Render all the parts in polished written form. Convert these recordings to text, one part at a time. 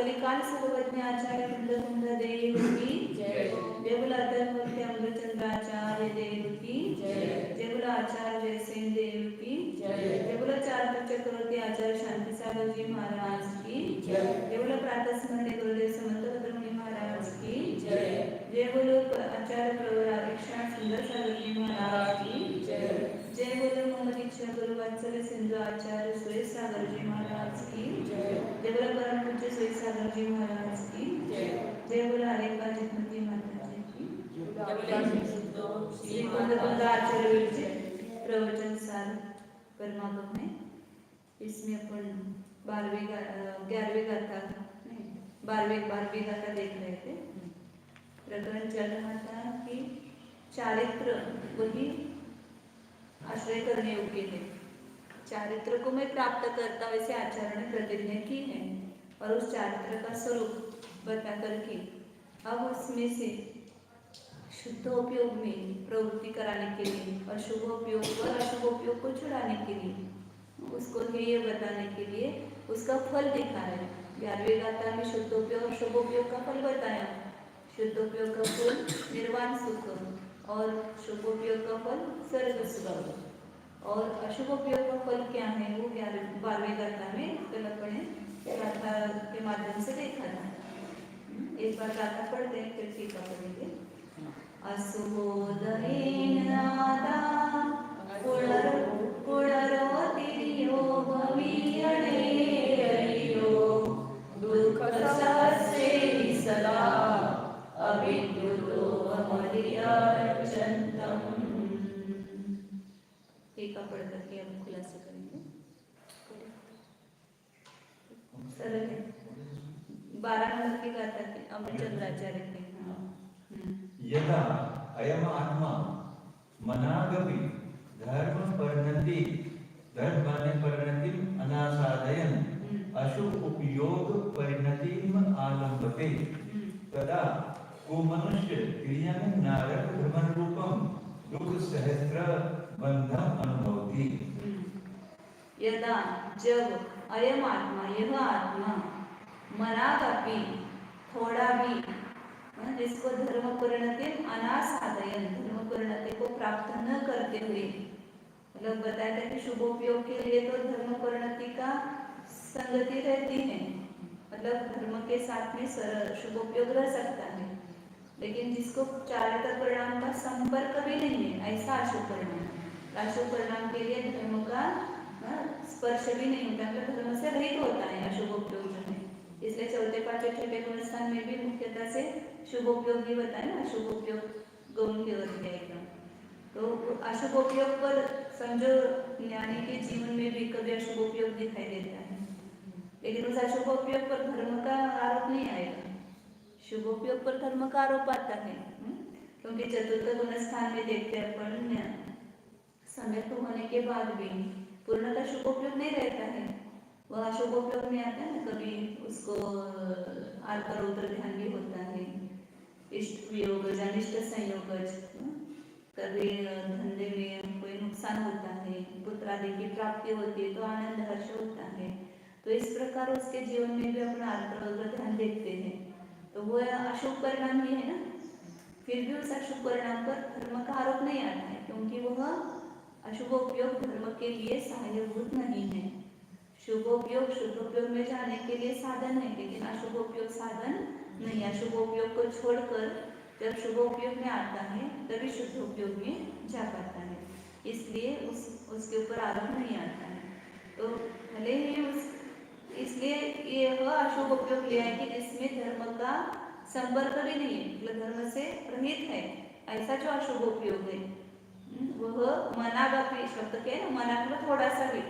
कलिकाल सर्वज्ञ आचार्य कुंद देव की जय। जय बोला अतर्मूर्ति अमृतचंद्राचार्य देव की जय। जय बोला आचार्य जयसेन देव की जय। जय बोला चार चक्रवर्ती आचार्य शांति सागर जी महाराज की जय। जय बोला प्रातः स्मरण गुरुदेव समंत भद्रमुनि महाराज की जय। जय बोलो आचार्य प्रवराधिक्षा सुंदर सागर जी महाराज की जय। जय बोलो मोहम्मद इच्छा गुरु वत्सल सिंधु आचार्य सुरेश सागर जी महाराज की जय। जय बोला परम पूज्य सुरेश सागर जी महाराज की जय। जय बोला हरेका जितमती माता जी की श्री कुंद आचार्य जी प्रवचन सार परमागम में। इसमें अपन 12वीं गाथा नहीं 12वीं गाथा देख रहे थे। प्रकरण चल रहा था कि चारित्र वही आश्रय करने योग्य है। चारित्र को मैं प्राप्त करता वैसे आचार्य ने प्रतिज्ञा की है और उस चारित्र का स्वरूप बता करके अब उसमें से शुद्ध उपयोग में प्रवृत्ति कराने के लिए अशुभ उपयोग और अशुभ उपयोग को छुड़ाने के लिए उसको हेय बताने के लिए उसका फल दिखा है। 11वीं गाथा में शुद्ध उपयोग और शुभ उपयोग का फल बताया। शुद्ध उपयोग का फल निर्वाण सुख और शुभ उपयोग का फल स्वर्ग सुख और अशुभ उपयोग का फल क्या है वो 12वीं गाथा में कल्पने गाथा के माध्यम से देखा था। एक बार गाथा पढ़ते हैं फिर टीका पढ़ेंगे। अशुभोदयेन नादा पुनरोतिरियो भवीयणेयो दुःखसहस्रे सदा अविद्युतो अमर्याचन्तम्। टीका पढ़ करके हम खुलासा करेंगे। सरल है। 12 नंबर की गाथा थी अमृतचंद्राचार्य की। यदा अयम आत्मा मनागपि धर्माने परिणतिम अनासादयन अशुभ उपयोग परिणतिम आलम्बते तदा को मनुष्य क्रिया में नारक भ्रमण रूपम दुख सहस्त्र बंधम अनुभवति। यदा जब अयम आत्मा यह आत्मा मनागपि थोड़ा भी जिसको धर्म परिणति अनासादयन धर्म परिणति को प्राप्त न करते हुए मतलब बताया था कि शुभ उपयोग के लिए तो धर्म परिणति का संगति रहती है मतलब धर्म के साथ में शुभ उपयोग रह सकता है। लेकिन जिसको चारित्र परिणाम का संपर्क भी नहीं है ऐसा अशुभ परिणाम अशुभ परिणाम के लिए धर्म का स्पर्श भी नहीं होता तो धर्म से रहित होता है अशुभ उपयोग जो है। इसलिए चौथे पांचवें छठे गुण स्थान में भी मुख्यतः से शुभ उपयोग भी बताया ना। शुभ उपयोग गौण की ओर जाएगा तो अशुभ उपयोग पर समझो ज्ञानी के जीवन में भी कभी अशुभ उपयोग दिखाई देता है लेकिन उस अशुभ उपयोग पर धर्म का आरोप नहीं आएगा। शुभ उपयोग पर धर्म का आरोप आता है क्योंकि चतुर्थ गुण स्थान में देखते हैं अपन सम्यक होने के बाद भी पूर्णतः शुभ उपयोग नहीं रहता है। वह अशुभ उपयोग में आता है ना कभी उसको आर्तर उत्तर ध्यान भी होता है इष्ट वियोग अनिष्ट संयोग कभी धंधे में कोई नुकसान होता है पुत्र आदि की प्राप्ति होती है तो आनंद हर्ष होता है। तो इस प्रकार उसके जीवन में भी अपना आर्तर उत्तर ध्यान देखते हैं तो वो अशुभ परिणाम ही है ना। फिर भी उस अशुभ परिणाम पर धर्म का आरोप नहीं आता है क्योंकि वह अशुभ उपयोग धर्म के लिए सहायभूत नहीं है। शुभ उपयोग शुद्ध उपयोग में जाने के लिए साधन है लेकिन अशुभ उपयोग साधन नहीं। अशुभ उपयोग को छोड़कर जब शुभ उपयोग में आता है तभी शुद्ध उपयोग में जा पाता है इसलिए उसके ऊपर आरोप नहीं आता है। तो भले ही इसलिए यह अशुभ उपयोग लिया है कि जिसमें धर्म का संपर्क भी नहीं है मतलब धर्म से रहित है ऐसा जो अशुभ उपयोग है वह मनागपि शब्द के ना मना को थोड़ा सा भी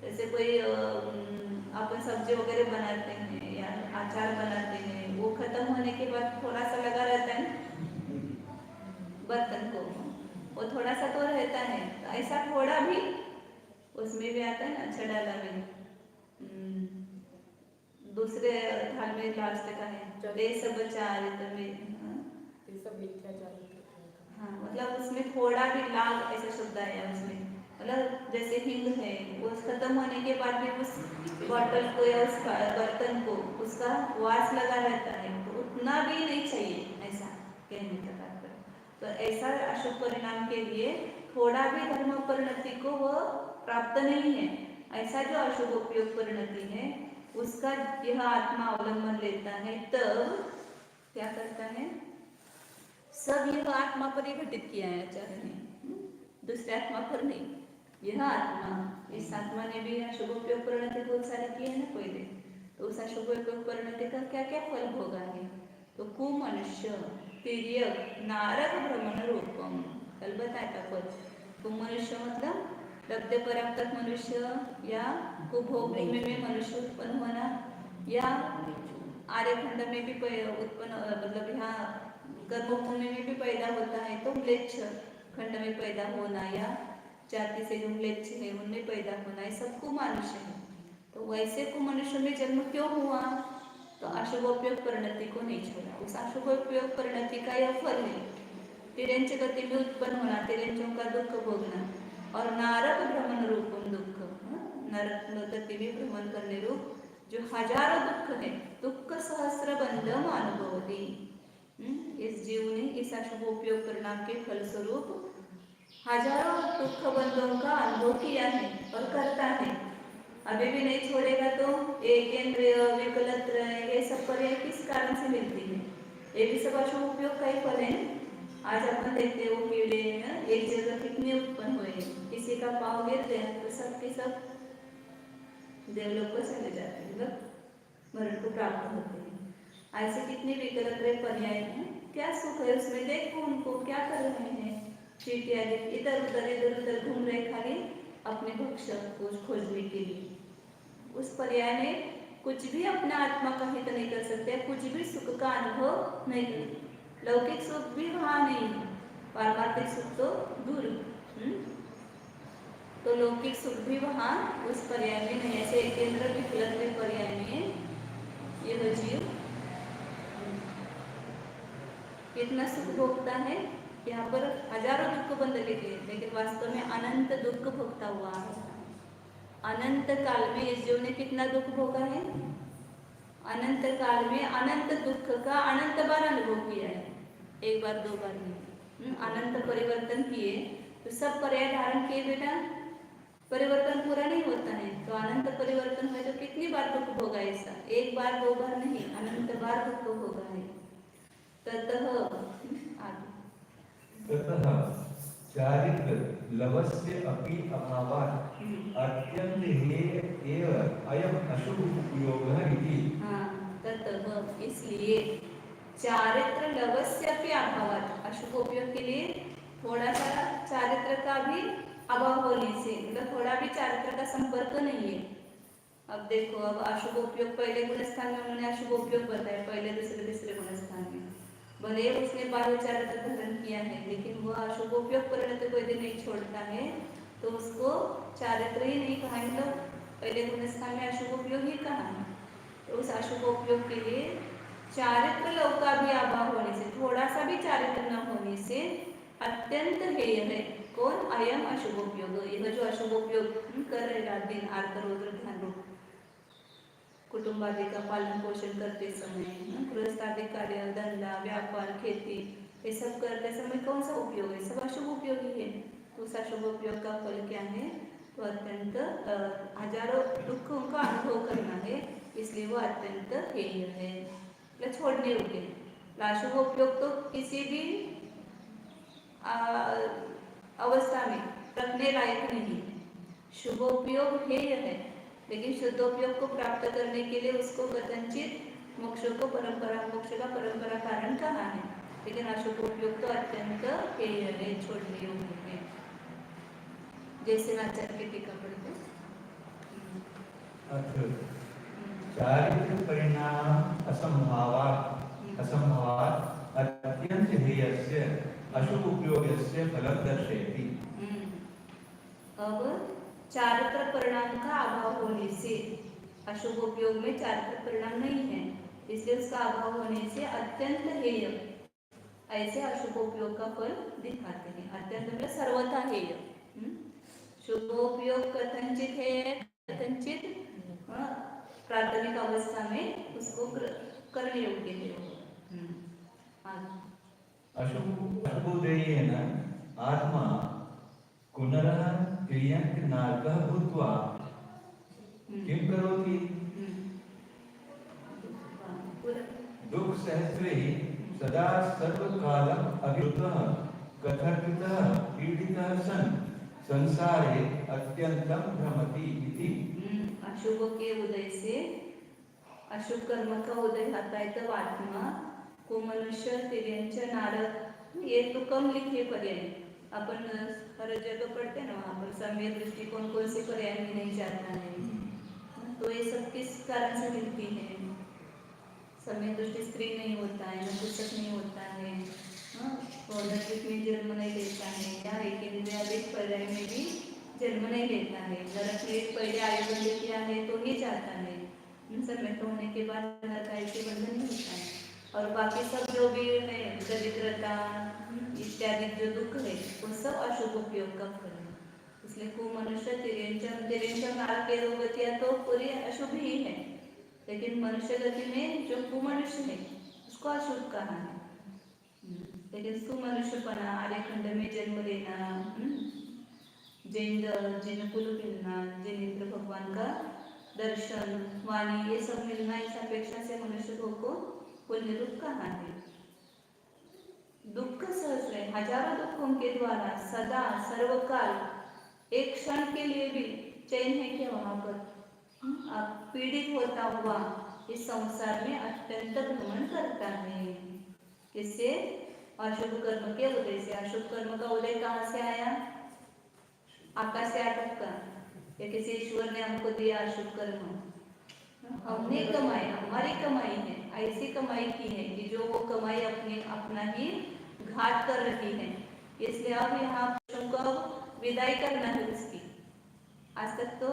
जैसे कोई अपन सब्जी वगैरह बनाते हैं या अचार बनाते हैं वो खत्म होने के बाद थोड़ा सा लगा रहता है बर्तन को वो थोड़ा सा तो रहता है तो ऐसा थोड़ा भी उसमें भी आता है ना अच्छा डाला में दूसरे थाल में लास्ट का है सब चारित्र में हाँ मतलब उसमें थोड़ा भी लाग ऐसा शब्द आया उसमें मतलब जैसे हिंग है, वो खत्म होने के बाद भी उस बॉटल को या उस बर्तन को उसका वास लगा रहता है, तो उतना भी नहीं चाहिए, ऐसा कहने का तात्पर्य। तो ऐसा अशुभ परिणाम के लिए थोड़ा भी धर्म परिणति को वो प्राप्त नहीं है। ऐसा जो अशुभ उपयोग परिणति है उसका यह आत्मा अवलंबन लेता है, तब क्या करता है, सब यह आत्मा पर ही घटित किया है आचार्य ने, दूसरे आत्मा पर नहीं। यह आत्मा, इस आत्मा ने भी अशुभ उपयोग परिणति बहुत सारे किए हैं ना पहले, तो उस अशुभ उपयोग परिणति का क्या क्या फल भोगा है, तो कुमनुष्य, तिर्यक, नारक भ्रमण रूपम, कल बताया था पद। कुमनुष्य मतलब लब्ध पराप्तक मनुष्य, या कुभोग भूमि में मनुष्य उत्पन्न होना, या आर्यखंड में भी उत्पन्न, मतलब यहाँ कर्मभूमि में भी पैदा होता है तो म्लेच्छ खंड में पैदा होना, या जाति से जो म्लेच्छ है उनमें पैदा होना, ये सब कुमनुष्य है। तो वैसे कुमनुष्य में जन्म क्यों हुआ, तो अशुभोपयोग परिणति को नहीं छोड़ा, उस अशुभोपयोग परिणति का यह फल है। तिर्यंच गति में उत्पन्न होना, तिर्यंचों का दुख भोगना, और नारक भ्रमण रूपम दुख, नरक गति में भ्रमण करने रूप जो हजारों दुख है, दुख सहस्र बंधम अनुभवती। इस जीव ने इस अशुभ उपयोग परिणाम के फलस्वरूप हजारों दुख बंधों का अनुभव किया है और करता है। अभी भी नहीं छोड़ेगा तो एकेंद्रिय, विकलत्र, ये सब पर्याय किस कारण से मिलती है, ये भी सब अशुभ उपयोग का ही फल है। आज अपन देखते हैं वो कीड़े एक जगह कितने उत्पन्न हुए, किसी का पाँव गिर गया तो सब के सब देवलोक को चले जाते हैं, मतलब मरण को प्राप्त होते हैं। ऐसे कितने विकलत्र पर्याय हैं, क्या सुख है उसमें, देखो उनको क्या कर रहे हैं, चींटी आदि इधर उधर घूम रहे खाली अपने भक्ष्य को खोजने के लिए। उस पर्याय में कुछ भी अपना आत्मा का हित नहीं कर सकते, कुछ भी सुख का अनुभव नहीं करते, लौकिक सुख भी वहाँ नहीं है, पारमार्थिक सुख तो दूर। तो लौकिक सुख भी वहाँ उस पर्याय में नहीं। ऐसे केंद्र विकलत्र पर्याय में यह जीव कितना सुख भोगता है, यहाँ पर हजारों दुख बंद लिखे, लेकिन वास्तव में अनंत दुख भोगता हुआ है। अनंत काल में इस जीव ने कितना दुख भोगा है, अनंत काल में अनंत दुख का अनंत बार अनुभव किया है, एक बार दो बार नहीं। अनंत परिवर्तन किए तो सब पर्याय धारण किए बेटा, परिवर्तन पूरा नहीं होता है, तो अनंत परिवर्तन हुए तो कितनी बार दुख भोगा, ऐसा एक बार दो बार नहीं, अनंत बार दुख भोगा है। ततः चारित्र लवस्य अपि अभावात् अत्यंत हेय एव अयम अशुभ उपयोगः इति। ततः इसलिए चारित्र लवस्य अपि अभावात्, अशुभ उपयोग के लिए थोड़ा सा चारित्र का भी अभाव होने से, मतलब थोड़ा भी चारित्र का संपर्क नहीं है। अब देखो, अब अशुभ उपयोग पहले गुणस्थान में उन्होंने अशुभ उपयोग बताया, पहले दूसरे तीसरे गुणस्थान में, भले उसने बाह्य चारित्र धारण किया है, लेकिन वह अशुभ उपयोग परिणति को यदि नहीं छोड़ता है तो उसको चारित्र ही नहीं कहा, मतलब पहले गुणस्थान में अशुभ उपयोग ही कहा है। तो उस अशुभ उपयोग के लिए चारित्र लव का भी अभाव होने से, थोड़ा सा भी चारित्र न होने से अत्यंत हेय है। कौन, अयम अशुभ उपयोग, यह जो अशुभ उपयोग कर रहे रात दिन आर्त रौद्र ध्यान रूप कुटुंबादि का पालन पोषण करते समय, गृहस्थादि कार्य, धंधा, व्यापार, खेती, ये सब करते समय कौन सा उपयोग है, सब अशुभ उपयोग ही है। तो उस अशुभ उपयोग का फल क्या है, तो अत्यंत हजारों दुखों का अनुभव करना है, इसलिए वो अत्यंत हेय है, मतलब छोड़ने योग्य। अशुभ उपयोग तो किसी भी अवस्था में रखने लायक नहीं, शुभोपयोग हेय है, लेकिन शुद्धोपयोग को प्राप्त करने के लिए उसको कथनचित मोक्ष को परंपरा, मोक्ष का परंपरा कारण कहा है, लेकिन अशुभोपयोग तो अत्यंत हेय है, छोड़ने योग्य है। जैसे आचार्य की टीका पढ़ते चारित्र परिणाम असंभावात् अत्यंत हेयस्य अशुभ उपयोगस्य फलं दर्शयति। अब चारित्र परिणाम का अभाव होने से, अशुभ उपयोग में चारित्र परिणाम नहीं है, इसलिए उसका अभाव होने से अत्यंत हेय, ऐसे अशुभ उपयोग का फल दिखाते हैं। अत्यंत में सर्वथा हेय, शुभोपयोग कथनचित है, कथनचित प्राथमिक अवस्था में उसको करने योग्य है। अशुभोदयेन आत्मा पुनरः क्रियाङ्कनार्कः भूत्वा किं करोति? दुःखसहस्रे सदा सर्वकालम् अभिवृतः कथर्कितः पीडितः सन् संसारे अत्यंतं भ्रमति इति। अशुभ के उदय से अशुभ कर्म का उदय होता है तब आत्मा को मनुष्य तिर्यंच नारक ये तो कम लिखे पर्याय अपन हर जगह पढ़ते हैं ना, वहाँ पर समय दृष्टिकोण कौन से पर्याय में नहीं जाता है, तो ये सब किस कारण से मिलती है? समय दृष्टि स्त्री नहीं होता है, नपुंसक नहीं होता है, नैतिक में जन्म नहीं लेता है, या एक इंद्रियादिक पर्याय में भी जन्म नहीं लेता है, नरक में पहले आयुबंध किया है तो ही जाता है, समय तो होने के बाद नरक के बंधन नहीं होता है, और बाकी सब जो भी है दरिद्रता इत्यादि जो दुख है वो सब अशुभ उपयोग का फल है। इसलिए कुमनुष्य तिर्यंचन नारक के दो गतियाँ तो पूरी अशुभ ही है, लेकिन मनुष्य गति में जो कुमनुष्य है उसको अशुभ कहा है। लेकिन सुमनुष्यपना, आर्यखंड में जन्म लेना, जैन कुल मिलना, जैनेन्द्र भगवान का दर्शन, वाणी ये सब मिलना, इस अपेक्षा से मनुष्य को पुण्य रूप कहा है। दुख सहस्र हजारों दुखों के द्वारा सदा सर्वकाल एक क्षण के लिए भी चैन है क्या वहां पर? आप पीड़ित होता हुआ इस संसार में अत्यंत भ्रमण करता है। किससे? अशुभ कर्म के उदय से। अशुभ कर्म का उदय कहाँ से आया? आकाश से अटक का, या किसी ईश्वर ने हमको दिया अशुभ कर्म? हमने कमाई, हमारी कमाई है, ऐसी कमाई की है कि जो वो कमाई अपना ही घात कर रही है। इसलिए अब यहाँ को विदाई करना है उसकी। आज तक तो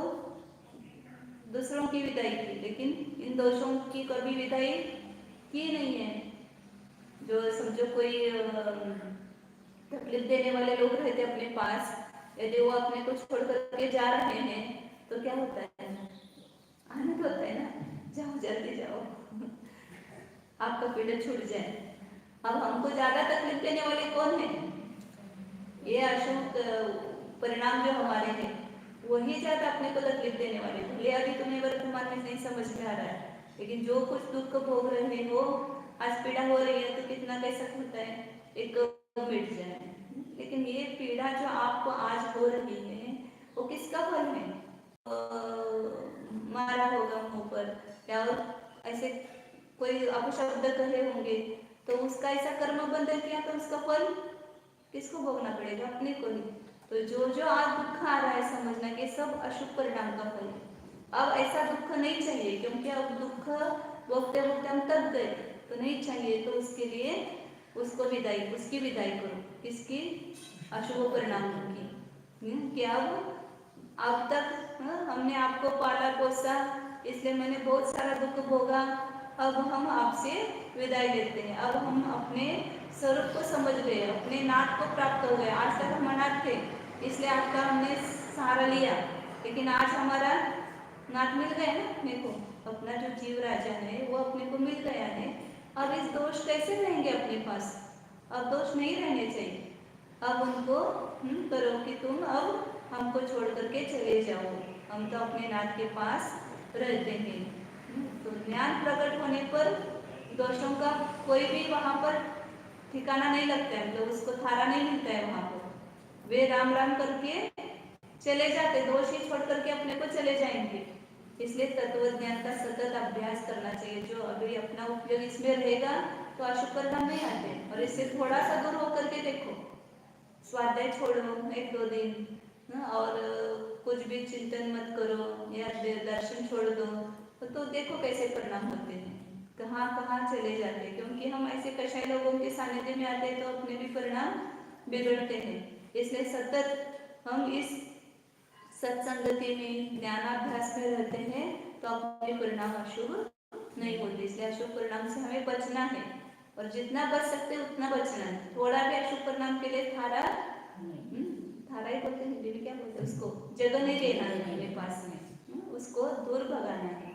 दूसरों की विदाई की, लेकिन इन दोषों की कभी विदाई की नहीं है। जो समझो कोई तकलीफ देने वाले लोग रहते अपने पास, यदि वो अपने को छोड़ करके जा रहे हैं तो क्या होता है? आनंद होता है ना, जाओ जल्दी जाओ, आपका पीड़ा छूट जाए। अब हमको ज्यादा तकलीफ देने वाले कौन है? ये अशुभ परिणाम जो हमारे हैं वही ज्यादा अपने को तकलीफ देने वाले। भले अभी तुम्हें वर्तमान में नहीं समझ में आ रहा है, लेकिन जो कुछ दुख भोग रहे हो, आज पीड़ा हो रही है तो कितना कैसा होता है एक मिट जाए। लेकिन ये पीड़ा जो आपको आज हो रही है वो किसका फल है? मारा होगा मुंह पर, या ऐसे कोई अपशब्द कहे होंगे तो उसका ऐसा कर्म बंधन किया तो उसका फल किसको भोगना पड़ेगा? अपने को ही। तो जो आज दुख आ रहा है समझना कि सब अशुभ परिणाम का फल है। अब ऐसा दुख नहीं चाहिए, क्योंकि अब दुख भोगते भोगते हम तक गए, तो नहीं चाहिए। तो उसके लिए उसकी विदाई करो। किसकी? अशुभ परिणामों की। कि अब तक हमने आपको पाला पोसा, इसलिए मैंने बहुत सारा दुख भोगा, अब हम आपसे विदाई लेते हैं। अब हम अपने स्वरूप को समझ गए, अपने नाथ को प्राप्त हो गए। आज तक हम अनाथ थे, इसलिए आपका हमने सहारा लिया, लेकिन आज हमारा नाथ मिल गया ना अपने को। अपना जो जीव राजा है वो अपने को मिल गया है। अब इस दोष कैसे रहेंगे अपने पास? अब दोष नहीं रहने चाहिए। अब उनको करो कि तुम अब हमको छोड़ करके चले जाओ, हम तो अपने नाथ के पास रहते हैं। तो ज्ञान प्रकट होने पर दोषों का कोई भी वहाँ पर ठिकाना नहीं लगता है, मतलब उसको थारा नहीं मिलता है वहाँ पर। वे राम राम करके चले जाते, दोष ही छोड़ करके अपने को चले जाएंगे। इसलिए तत्व ज्ञान का सतत अभ्यास करना चाहिए। जो अभी अपना उपयोग इसमें रहेगा तो अशुभ परिणाम नहीं आते। और इससे थोड़ा सा दूर होकर के देखो, स्वाध्याय छोड़ो 1-2 दिन, और कुछ भी चिंतन मत करो या दर्शन छोड़ दो, तो देखो कैसे परिणाम होते हैं, कहाँ कहाँ चले जाते हैं। क्योंकि हम ऐसे कषाय लोगों के सानिध्य में आते हैं तो अपने भी परिणाम बिगड़ते हैं। इसलिए सतत हम इस सत्संगति में, ज्ञानाभ्यास में रहते हैं तो अपने परिणाम अशुभ नहीं होते। इसलिए अशुभ परिणाम से हमें बचना है, और जितना बच सकते उतना बचना है। थोड़ा भी अशुभ परिणाम के लिए थारा ही बोलते हैं, हिंदी में क्या बोलते उसको जगह नहीं देना है अपने पास में, उसको दूर भगाना है।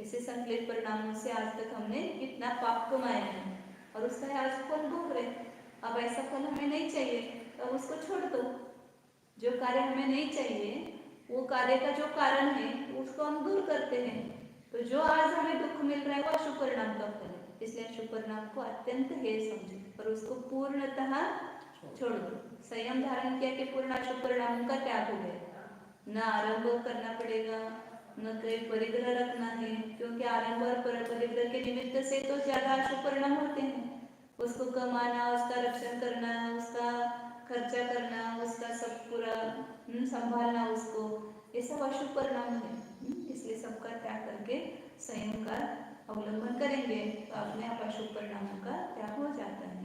ऐसे संकलित परिणामों से आज तक हमने कितना पाप कमाया है और उसका आज फल भोग रहे। अब ऐसा फल हमें नहीं चाहिए तो उसको छोड़ दो। जो कार्य हमें नहीं चाहिए वो कार्य का जो कारण है उसको हम दूर करते हैं। तो जो आज हमें दुख मिल रहा है वो अशुभ परिणाम का फल है, इसलिए अशुभ परिणाम को अत्यंत हेय समझे और उसको पूर्णतः छोड़ दो। संयम धारण किया कि पूर्ण अशुभ परिणामों का त्याग हो गया, न आरंभ करना पड़ेगा न कोई परिग्रह रखना है, क्योंकि आरंभ और परिग्रह के निमित्त से तो ज्यादा अशुभ परिणाम होते हैं। उसको कमाना, उसका रक्षण करना, उसका खर्चा करना, उसका सब पूरा संभालना, उसको ये सब अशुभ परिणाम है। इसलिए सबका त्याग करके संयम का अवलंबन करेंगे तो अपने आप अशुभ परिणामों का त्याग हो जाता है।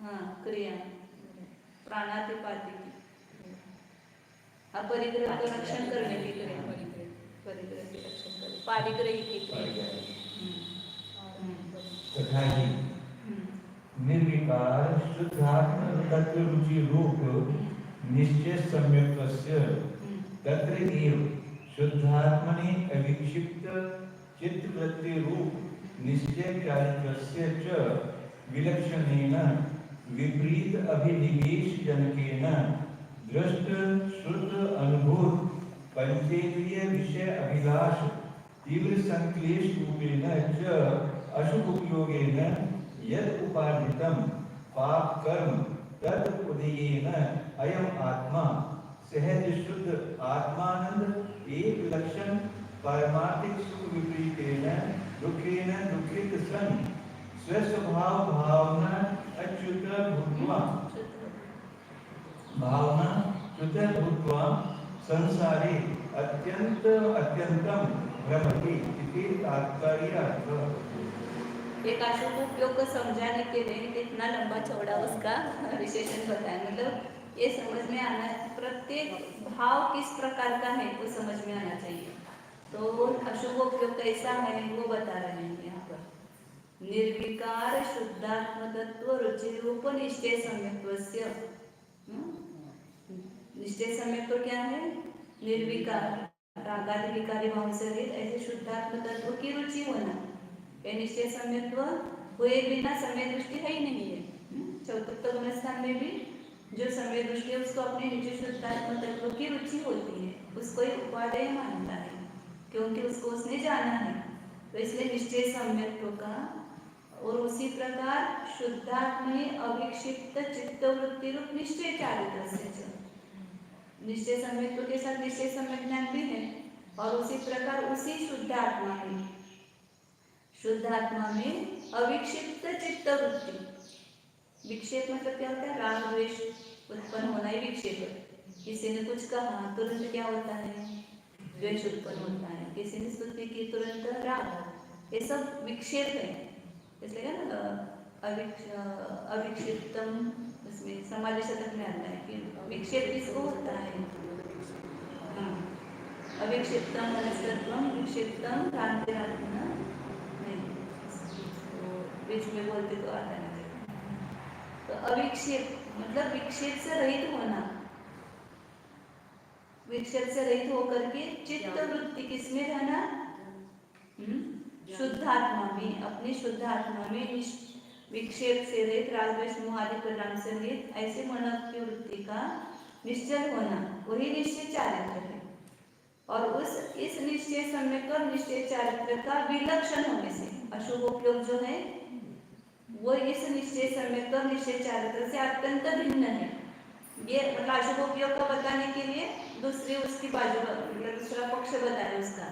हाँ, क्रिया प्राणातिपाती की अपरिग्रह का रक्षण करने की क्रिया, परिग्रह के रक्षण कर पारिग्रही की क्रिया। तथा ही निर्विकार शुद्धात्म तत्व रुचि रूप निश्चय सम्यक्तस्य तत्र एव शुद्धात्मनि अविक्षिप्त चित्तवृत्ति रूप निश्चय चारित्रस्य च विलक्षणेन विपरीत अभिनिवेश जनकेन दृष्ट श्रुत अनुभूत पंचेंद्रिय विषय अभिलाष तीव्र संक्लेश रूपेण च अशुभ उपयोगेन यद उपार्जितम पाप कर्म तद उदयेन अयम आत्मा सहज शुद्ध आत्मानंद एक लक्षण पारमार्थिक सुख विपरीतेन दुखेन दुखित सन स्वस्वभाव भावना अच्युत भूत्वा भावना च्युत भूत्वा संसारे अत्यंतम भ्रमति इति तात्पर्यार्थ। एक अशुभ उपयोग को समझाने के लिए कितना लंबा चौड़ा उसका विशेषण बताया। मतलब ये समझ में आना, प्रत्येक भाव किस प्रकार का है वो समझ में आना चाहिए। तो अशुभ उपयोग कैसा है वो बता रहे हैं यहाँ पर। निर्विकार शुद्धात्म तत्व रुचि रूप निश्चय सम्यक्त्वस्य। निश्चय सम्यक्त्व क्या है? निर्विकार, रागादि विकारी भाव से रहित ऐसे शुद्धात्म तत्व की रुचि होना। ये निश्चय सम्यक्त्व हुए बिना समय दृष्टि है ही नहीं है। चतुर्थ गुण स्थान में भी जो समय दृष्टि है उसको अपने निज शुद्धात्म तत्व की रुचि होती है, उसको एक उपादेय मानता है क्योंकि उसको उसने जाना है। तो इसलिए निश्चय सम्यक्त्व का और उसी प्रकार शुद्धात्मनि अविक्षिप्त चित्तवृत्ति रूप निश्चय चारित्रस्य। निश्चय सम्यक्त्व के साथ निश्चय सम्यक ज्ञान भी है और उसी प्रकार उसी शुद्धात्मा में अविक्षिप्त चित्तवृत्ति। विक्षेप मतलब क्या होता है? राग द्वेष उत्पन्न होना ही विक्षेप है। किसी ने कुछ कहा तुरंत क्या होता है? द्वेष उत्पन्न होता है। किसी ने स्तुति की तुरंत राग, ये सब विक्षेप है। इसलिए ना अविक्षिप्तम उसमें समाधि शतक में आता है कि विक्षेप किसको होता है? अविक्षिप्तम मनस्तत्वम विक्षिप्तम भ्रांतिरात्मना नहीं, बीच में बोलते तो आता नहीं। तो अविक्षेप मतलब विक्षेप से रहित होना। विक्षेप से रहित होकर के चित्त वृत्ति किसमें रहना? शुद्ध आत्मा में, अपनी शुद्ध आत्मा में विक्षेप से रहित, राग द्वेष मोह आदि परिणाम से रहित ऐसे मन की वृत्ति का निश्चय होना, वही निश्चय चारित्र है। और इस निश्चय सम्यक और निश्चय चारित्र का विलक्षण होने से अशुभ उपयोग जो है वो इस निश्चय सम्यक और निश्चय चारित्र से अत्यंत भिन्न है। ये मतलब अशुभ उपयोग को बताने के लिए दूसरी उसकी बाजू मतलब दूसरा पक्ष बताया उसका।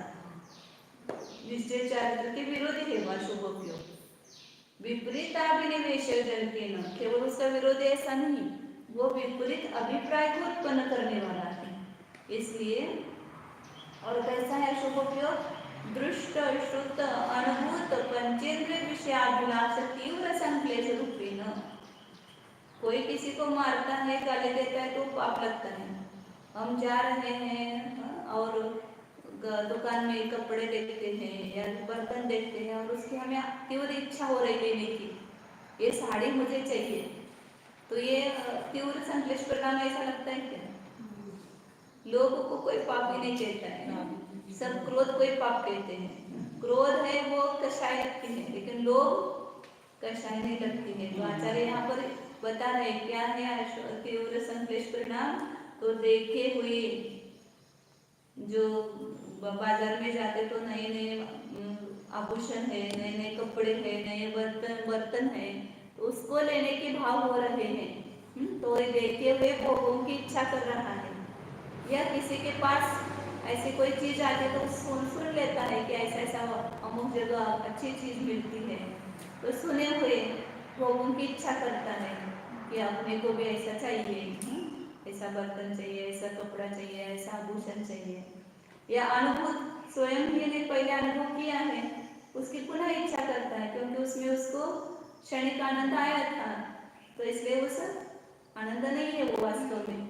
निश्चय चारित्र के विरोधी है वह अशुभ उपयोग। विपरीत अभिनिवेश जनकेन, केवल उसका विरोधी ऐसा नहीं, वो विपरीत अभिप्राय को उत्पन्न करने वाला है। इसलिए और कैसा है अशुभ उपयोग? दृष्ट श्रुत अनुभूत पंचेंद्रिय विषयाभिलाष तीव्र संक्लेश रूपेण। कोई किसी को मारता है, गाली देता है तो पाप लगता है। हम जा रहे हैं और दुकान में कपड़े देखते हैं या बर्तन देखते हैं और उसकी हमें तीव्र इच्छा हो रही लेने की, ये साड़ी मुझे चाहिए, तो ये तीव्र संश्लेष परिणाम ऐसा लगता है क्या? लोगों को कोई पाप ही नहीं कहता है, सब क्रोध को ही पाप कहते हैं। क्रोध है वो कषाय लगती है, लेकिन लोभ कषाय नहीं लगती है। तो आचार्य यहाँ पर बता रहे क्या है तीव्र संश्लेष परिणाम। तो देखे हुए जो बाजार में जाते तो नए नए आभूषण है, नए नए कपड़े है, नए बर्तन है, तो उसको लेने के भाव हो रहे हैं। तो ये देखे हुए भोगों की इच्छा कर रहा है, या किसी के पास ऐसी कोई चीज आती है तो सुन लेता है कि ऐसा ऐसा अमुक जगह अच्छी चीज मिलती है, तो सुने हुए भोगों की इच्छा करता है कि अपने को भी ऐसा चाहिए, ऐसा बर्तन चाहिए, ऐसा कपड़ा चाहिए, ऐसा आभूषण चाहिए। या अनुभूत स्वयं ही ने पहले अनुभव किया है, उसकी पुनः इच्छा करता है, क्योंकि उसमें उसको क्षणिक आनंद आया था, तो इसलिए उस आनंद नहीं है वो वास्तव में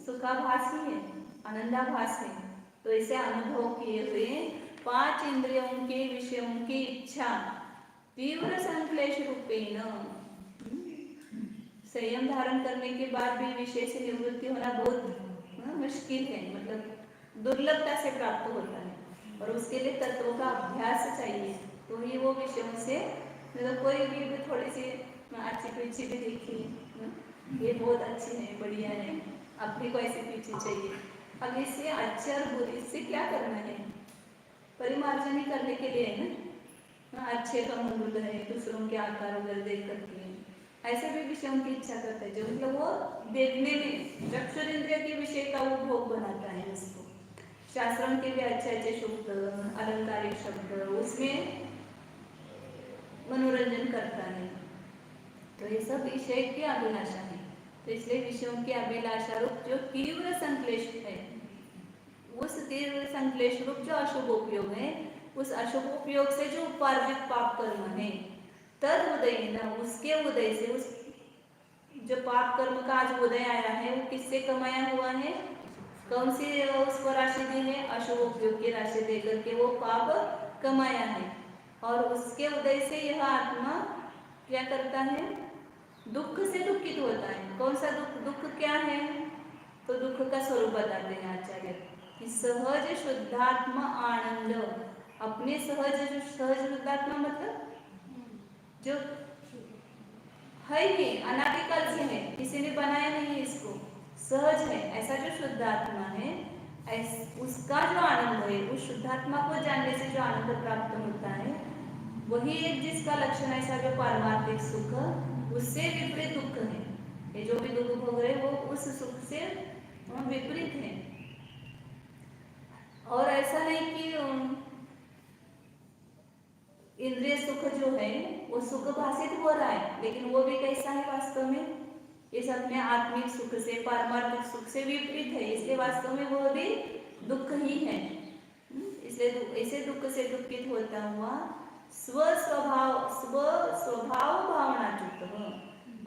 सुखाभास ही है, आनंदाभास है। तो इसे अनुभव किए हुए 5 इंद्रियों के विषयों की इच्छा तीव्र संश्लेष रूपेण, संयम धारण करने के बाद भी विषय से निवृत्ति होना बहुत मुश्किल है, मतलब दुर्लभता से प्राप्त होता है, और उसके लिए तत्वों का अभ्यास चाहिए। तो ही वो विषयों से, मतलब कोई भी थोड़ी सी अच्छी पीछे भी देखी, ये बहुत अच्छी है, बढ़िया है, अपनी को ऐसी पीछे चाहिए। अब इससे अच्छे और बुरे इससे क्या करना है? परिमार्जन ही करने के लिए है ना। अच्छे का मंडल है, दूसरों के आकार वगैरह देख करके ऐसे भी विषयों की इच्छा करता है, जो मतलब वो देखने में चक्षुर इंद्रिय के विषय का वो भोग बनाता है उसको। शास्त्रों के भी अच्छे अच्छे शब्द, अलंकारिक शब्द, उसमें मनोरंजन करता है। तो ये सब विषय की अभिलाषा है। तो इसलिए विषयों की अभिलाषा रूप जो तीव्र संश्लेष है, उस तीव्र संश्लेष रूप जो अशुभ उपयोग है, उस अशुभ उपयोग से जो उपार्जित पाप कर्म है, तद उदय न, उसके उदय से, उस जो पाप कर्म का आज उदय आया है वो किससे कमाया हुआ है? कौन सी उसको राशि दी है? अशुभ उपयोग की राशि देकर के वो पाप कमाया है, और उसके उदय से यह आत्मा क्या करता है? दुख से दुखित होता है। कौन सा दुख? दुख क्या है? तो दुख का स्वरूप बताते हैं आचार्य कि सहज शुद्धात्मा आनंद, अपने सहज, जो सहज शुद्धात्मा मतलब जो है ही अनादिकाल से है, किसी ने बनाया नहीं है इसको, सहज है, ऐसा जो शुद्धात्मा है, उसका जो आनंद है, उस शुद्धात्मा को जानने से जो आनंद प्राप्त होता है, वही एक जिसका लक्षण ऐसा जो पारमार्थिक सुख, उससे विपरीत दुख है। ये जो भी दुख भोग रहे वो उस सुख से विपरीत है। और ऐसा नहीं कि इंद्रिय सुख जो है वो सुख भाषित हो रहा है, लेकिन वो भी कैसा है वास्तव में? इस अपने आत्मिक सुख से, पारमार्थिक सुख से विपरीत है, इसलिए वास्तव में वो भी दुख ही है। इसलिए ऐसे दुख से दुखित होता हुआ स्वभाव भावना च्युत,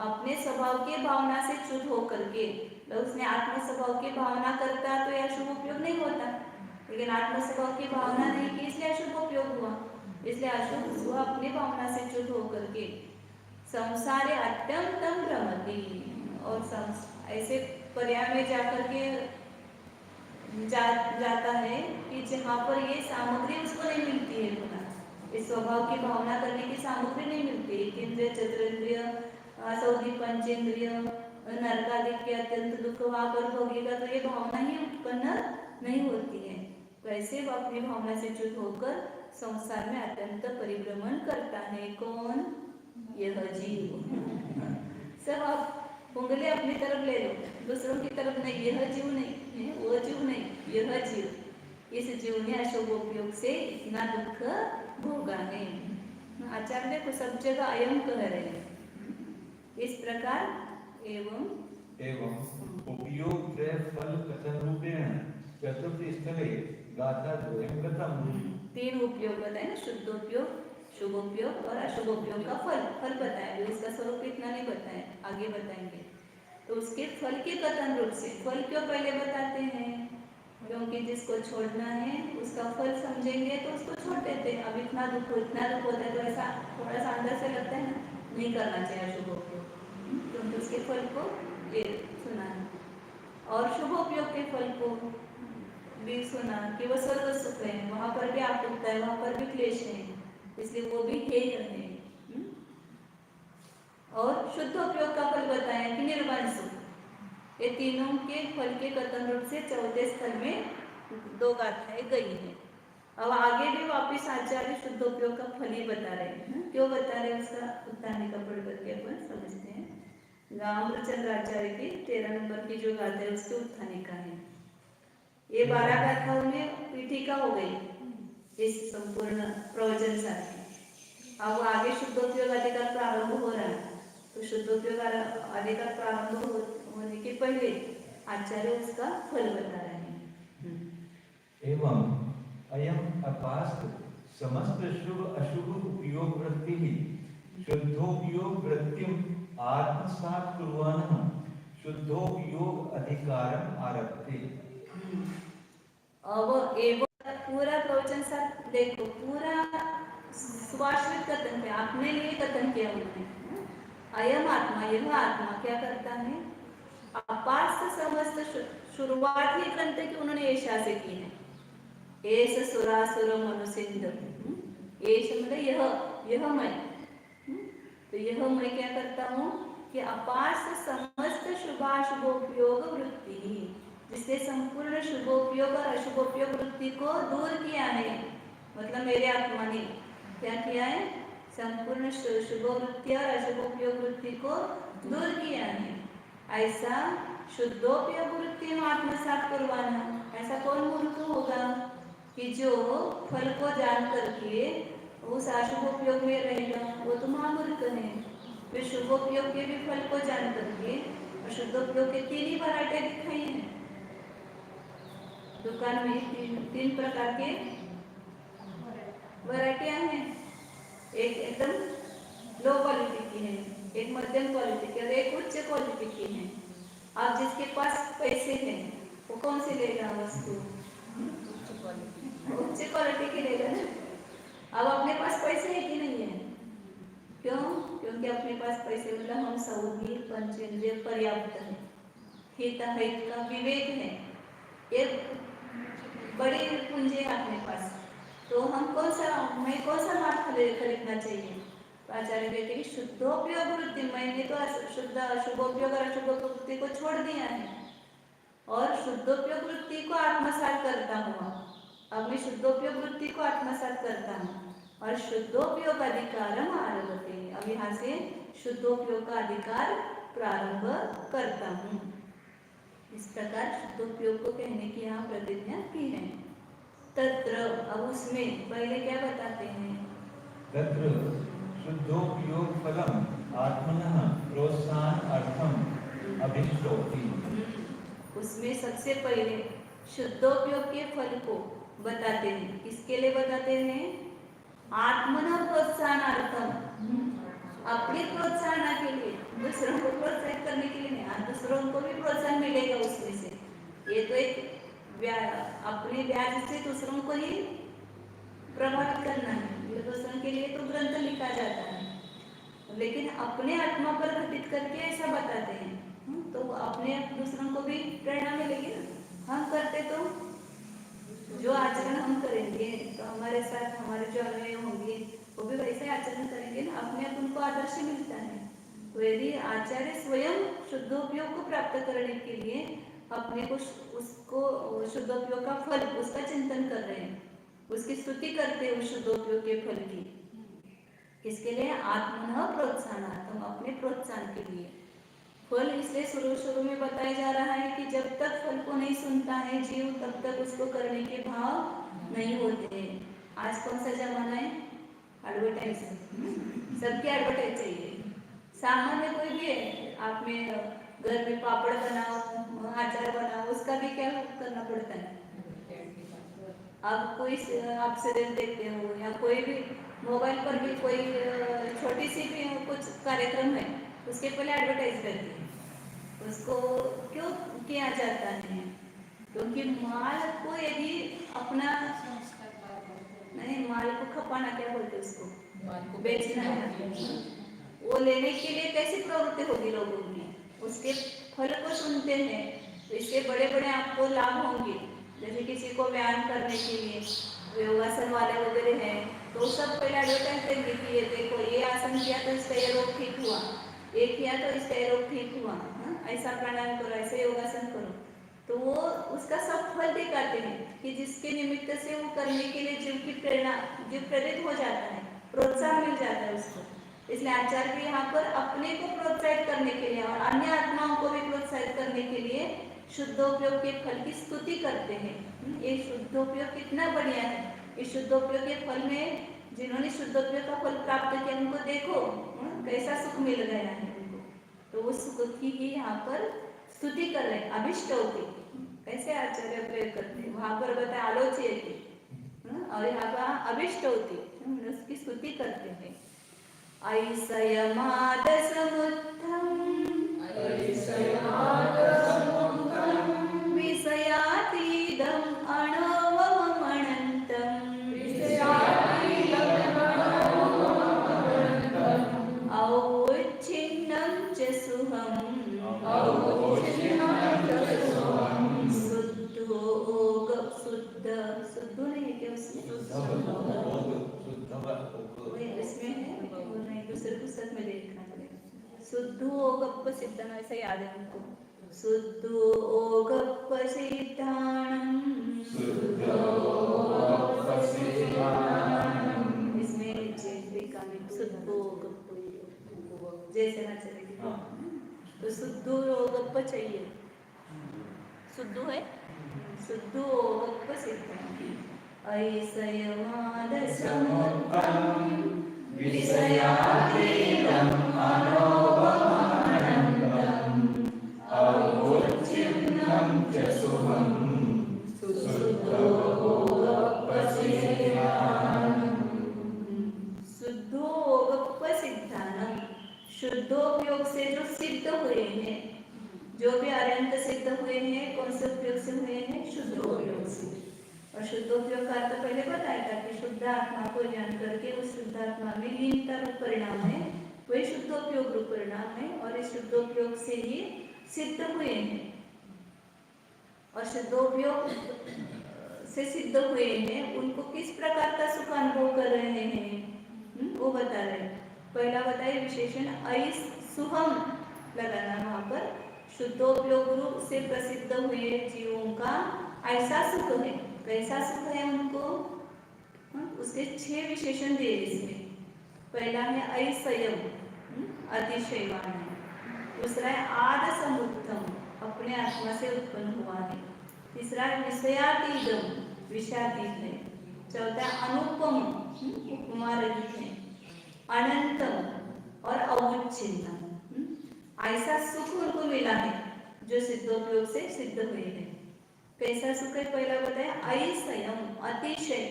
अपने स्वभाव के भावना से च्युत होकर के, तो उसने आत्म स्वभाव की भावना करता तो यह शुभ उपयोग नहीं होता, लेकिन आत्म स्वभाव की भावना नहीं की इसलिए अशुभ उपयोग हुआ। इसलिए अशुभ स्व अपनी भावना से च्युत होकर के संसारे अत्यंतम भ्रमति, और ऐसे पर्याय में जाकर के जाता है कि जहाँ पर ये सामग्री उसको नहीं मिलती है, पुनः इस स्वभाव की भावना करने की सामग्री नहीं मिलती। इंद्रिय, चतुरेंद्रिय, सौदी पंचेंद्रिय, नरकादिक के अत्यंत दुख वहाँ पर भोगेगा तो ये भावना ही उत्पन्न नहीं होती है। तो ऐसे वो अपनी भावना से च्युत होकर संसार में अत्यंत परिभ्रमण करता है। कौन? यह जीव। सब आप उंगली अपनी तरफ ले लो, दूसरों की तरफ नहीं। यह जीव नहीं, वो जीव नहीं, यह जीव। इस जीव ने अशुभ उपयोग से इतना दुख भोगा है। आचार्य को सब जगह अयम कह रहे हैं। इस प्रकार एवं उपयोग फल कथन रूपेण चतुर्थ स्थले गाथा द्वयं कथम। 3 उपयोग बताए ना, शुद्ध उपयोग, शुभ उपयोग और अशुभ उपयोग का फल बताया। इसका स्वरूप इतना नहीं बताया, आगे बताएंगे। तो उसके फल के कथन रूप से, फल क्यों पहले बताते हैं? क्योंकि जिसको छोड़ना है उसका फल समझेंगे तो उसको छोड़ देते हैं। अब इतना दुख होता है तो ऐसा थोड़ा सा अंदर से लगता है ना, नहीं करना चाहिए अशुभ उपयोग। क्योंकि उसके फल को ये सुना है। और शुभोपयोग के फल को भी सुना कि वह स्वर्ग सुख है, वहां पर भी आकुलता है, वहां पर भी क्लेश है, इसलिए वो भी हेय है। और शुद्धोपयोग का फल बताया कि निर्वाण सुख। ये तीनों के फल के कथन रूप से चौथे स्थल में दो गाथाएं गई है। अब आगे भी वापिस आचार्य शुद्धोपयोग का फल ही बता रहे हैं। क्यों बता रहे हैं उसका उत्थानी का पढ़ करके अपन समझते हैं। रामचंद्र आचार्य की 13 नंबर की जो गाथा है उसके उत्थानी का है। ये 12 गाथाओं में पीठिका हो गई इस संपूर्ण प्रवचन साथी। अब आगे शुद्धोपयोग अधिकार प्रारंभ हो रहा है, तो शुद्धोपयोग अधिकार प्रारंभ होने के पहले आचार्य उसका फल बता रहे हैं। एवं अयम अपास्त समस्त शुभ अशुभ उपयोग वृत्ति शुद्धोपयोग वृत्तिम आत्मसात कुर्वाणः शुद्धोपयोग अधिकारम आरभते। अब एवं पूरा प्रवचन साथ देखो, पूरा स्वाश्रित कथन किया, अपने लिए कथन किया उन्होंने। अयम आत्मा, यह आत्मा क्या करता है? अपास्त समस्त शुरुआत ही ग्रंथ की उन्होंने ऐशा से की है। एस सुरासुर मनुसिंध, एश मतलब यह मैं। तो यह मैं क्या करता हूँ कि अपास्त समस्त शुभाशुभोपयोग वृत्ति, जिससे संपूर्ण शुभोपयोग और अशुभोपयोग वृत्ति को दूर किया है। मतलब मेरे आत्मा ने क्या किया है? संपूर्ण शुभवृत्ति और अशुभोपयोग वृत्ति को दूर किया है। ऐसा शुद्धोपयोग वृत्ति में आत्मसात करवाना, ऐसा कौन मूर्ख होगा कि जो फल को जान करके उस अशुभोपयोग में रहेगा? वो तो महामूर्ख है। फिर शुभोपयोग के भी फल को जान करके अशुद्धोपयोग के 3 ही वैरायटी दिखाई है दुकान में। तीन प्रकार के वैरायटियां हैं। एक एकदम लो क्वालिटी की है, एक मध्यम क्वालिटी की और एक उच्च क्वालिटी की है। अब जिसके पास पैसे हैं वो कौन से लेगा वस्तु? उच्च क्वालिटी की लेगा ना। अब अपने पास पैसे है कि नहीं है? क्यों? क्योंकि अपने पास पैसे मतलब हम सऊदी पंचेंद्रिय पर्याप्त है, हित हित का विवेक है, एक बड़ी पूंजी है अपने पास। तो हम कौन सा माल खरीदना चाहिए? तो आचार्य कहते हैं शुद्धोपयोग वृत्ति, मैंने तो शुद्ध शुभोपयोग और अशुभोपयोग वृत्ति को छोड़ दिया है और शुद्धोपयोग वृत्ति को आत्मसात करता हूँ। अब मैं शुद्धोपयोग वृत्ति को आत्मसात करता हूँ और शुद्धोपयोग अधिकारम आरभते, अब यहाँ से शुद्धोपयोग का अधिकार प्रारंभ करता हूँ। इस प्रकार शुद्धोपयोग को कहने की यहाँ प्रतिज्ञा की है। तत्र, अब उसमें पहले क्या बताते हैं? तत्र शुद्धोपयोग फलम आत्मनः प्रोत्साहन अर्थम अभिष्टोति। उसमें सबसे पहले शुद्धोपयोग के फल को बताते हैं। किसके लिए बताते हैं? आत्मनः प्रोत्साहनार्थम, अपने प्रोत्साहन के लिए, दूसरों को प्रोत्साहित करने के लिए नहीं, दूसरों को भी प्रोत्साहन मिलेगा उसमें से। ये तो एक अपने ब्याज से दूसरों को ही प्रभावित करना है, ये दूसरों के लिए तो ग्रंथ लिखा जाता है, लेकिन अपने आत्मा पर घटित करके ऐसा बताते हैं। तो अपने दूसरों को भी प्रेरणा मिलेगी ना। हम करते तो जो आचरण हम करेंगे तो हमारे साथ हमारे जो अन्वय होंगे वो भी वैसे आचरण करेंगे ना, अपने आप उनको आदर्श मिलता है। तो यदि आचार्य स्वयं शुद्धोपयोग को प्राप्त करने के लिए अपने को उसको शुद्धोपयोग का फल उसका चिंतन कर रहे हैं, उसकी स्तुति करते हैं उस शुद्धोपयोग के फल की। इसके लिए आत्मनः प्रोत्साहनार्थम, अपने प्रोत्साहन के लिए। फल इसलिए शुरू में बताया जा रहा है कि जब तक फल को नहीं सुनता है जीव तब तक उसको करने के भाव नहीं होते। आज कौन सा जमाना है? एडवर्टाइज, सबके एडवर्टाइज चाहिए। सामान्य कोई भी है, आप में घर में पापड़ बनाओ, अचार बनाओ, उसका भी क्या करना पड़ता है? अब कोई आप सीरियल देखते हो या कोई भी मोबाइल पर भी कोई छोटी सी भी कुछ कार्यक्रम है, उसके पहले एडवर्टाइज करती है। उसको क्यों किया जाता है? क्योंकि माल को यदि अपना नहीं, माल को खपाना क्या बोलते उसको, बेचना है। वो लेने के लिए कैसी प्रवृत्ति होगी लोगों की, उसके फल को सुनते हैं तो इसके बड़े बड़े आपको लाभ होंगे। जैसे किसी को व्यायाम करने के लिए योगासन वाले वगैरह हैं तो सब पहले एडवर्टाइज देंगे कि ये देखो ये आसन किया तो इसका ये रोग ठीक हुआ, ये किया तो इसका ये रोग ठीक हुआ, ऐसा प्राणायाम करो, ऐसे योगासन करो। तो वो उसका सब फल दिखाते हैं कि जिसके निमित्त से वो करने के लिए जीव की प्रेरणा, जीव प्रेरित हो जाता है, प्रोत्साहन मिल जाता है उसको। इसलिए आचार्य भी यहाँ पर अपने को प्रोत्साहित करने के लिए और अन्य आत्माओं को भी प्रोत्साहित करने के लिए शुद्धोपयोग के फल की स्तुति करते हैं। ये शुद्धोपयोग कितना बढ़िया है। इस शुद्धोपयोग के फल में जिन्होंने शुद्धोपयोग का फल प्राप्त किया उनको देखो कैसा सुख मिल गया है उनको। तो उस सुख की ही यहाँ पर स्तुति कर रहे हैं। अभिष्टोति कैसे आचार्य प्रयोग करते हैं, वहां पर बताया आलोच्यते और यहाँ पर अभिष्टोति उसकी स्तुति करते हैं। विषयातीदम् अणवमनन्तम् औच्छिन्नं च सुखम् शुद्ध नहीं है क्या उसमें? इसमें है और नहीं दूसरे पुस्तक में देखना पड़ेगा। शुद्धोगप्प सिद्धम ऐसा याद है उनको। शुद्धोगप्प सिद्धाणम् इसमें देखा शुद्धोगप्प जैसे ना चलेगी तो शुद्धोगप्प चाहिए। शुद्धो है शुद्धोगप्प सिद्धाणम् ऐसयमादसमुत्तमं विषयातीतं अनोपमानन्दम् औच्छिन्नं च सुखं शुद्धोगप्प सिद्धाणम् शुद्धोपयोग से जो सिद्ध हुए हैं, जो भी आर्यंत सिद्ध हुए हैं कौन से उपयोग से हुए हैं? शुद्धोपयोग से। और शुद्धोपयोग का अर्थ पहले बताया था कि शुद्ध आत्मा को जान करके उस शुद्ध आत्मा में लीनता रूप परिणाम है, वही शुद्धोपयोग रूप परिणाम है और इस शुद्धोपयोग से ही सिद्ध हुए हैं। और शुद्धोपयोग से सिद्ध हुए हैं उनको किस प्रकार का सुख अनुभव कर रहे हैं वो बता रहे हैं। पहला बताइए विशेषण ऐस सुहम लगाना वहां पर। शुद्धोपयोग रूप से प्रसिद्ध हुए जीवों का ऐसा सुख है। कैसा सुख है उनको? उसके 6 विशेषण दिए इसमें। पहला है ऐसयम अतिशयवान है। दूसरा है आद समुत्तम अपने आत्मा से उत्पन्न हुआ है। तीसरा है विषयातीतम विषयातीत है। चौथा अनुपम उपमा रहित है। अनंतम और अवच्छिन्नम ऐसा सुख उनको मिला है जो सिद्धोपयोग से सिद्ध हुए हैं। कैसा सुख है? पहला बताया ऐसयम अतिशय।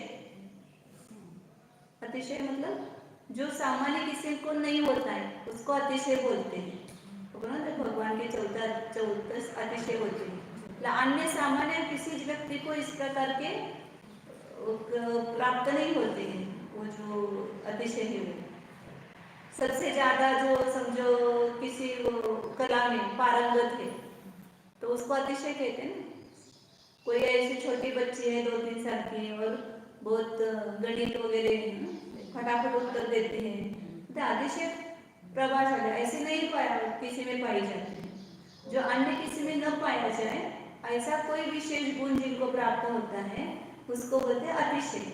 अतिशय मतलब जो सामान्य किसी को नहीं होता है उसको अतिशय बोलते हैं। भगवान के 14 अतिशय होते हैं। अन्य सामान्य किसी व्यक्ति को इस प्रकार के प्राप्त नहीं होते हैं। वो जो अतिशय है वो सबसे ज्यादा जो समझो किसी कला में पारंगत है तो उसको अतिशय कहते हैं। कोई ऐसी छोटी बच्ची है 2-3 साल की और बहुत गणित वगैरह फटाफट उत्तर देते हैं तो अतिशय प्रभावशाली ऐसे नहीं पाया किसी में पाई जाती है। जो अन्य किसी में न पाया जाए ऐसा कोई विशेष गुण जिनको प्राप्त होता है उसको बोलते हैं अतिशय।